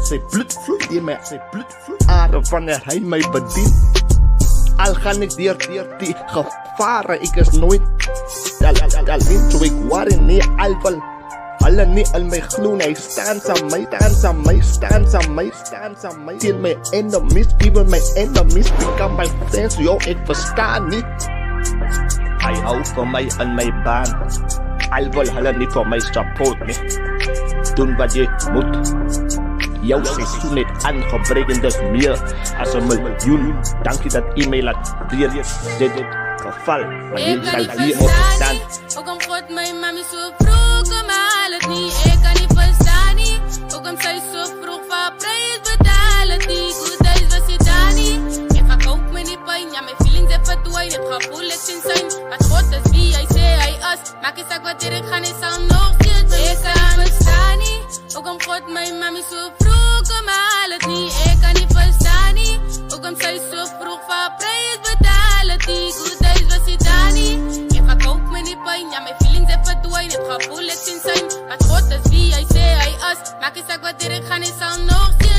sy bloed vloei in my are wanneer hy my bedien. Al gaan ek deur die gevare, ek is nooit al so ek worry nie alval. Hulle nie al my glo nie, hy staan saam my, till my enemies, even my enemies become my friends, yo, ek verstaan nie. Hy hou vir my in my baan, alwil hulle nie vir my support nie. Doen wat jy moet, jou seisoen het aangebreek en dis meer as 1 miljoen. Dankie dat jy my laat weer dit geval, maar jy sal hier opstaan. Ook om God my mami so vroeg, kom haal het nie, ek kan nie verstaan nie. Ook om sy so vroeg van prijs betaal het nie, goed huis was jy daar nie. Ek verkoop my nie pijn, ja my feelings het verdwijn, het gevoel ek sien zijn. Maar God is wie hy sê hy is, maak jy sak wat ek gaan, hy sal nog steeds. Ek kan verstaan nie, ook om God my mami so vroeg, kom haal het nie, ek kan nie verstaan nie. Ook om sy so vroeg van prijs betaal het nie, goed huis was jy daar nie. Ek verkoop my nie pijn, ja my feelings het verdwijn, het gevoel ek sien zijn. Maar God is wie hy sê hy is, maak jy sak wat ek gaan, hy sal nog steeds.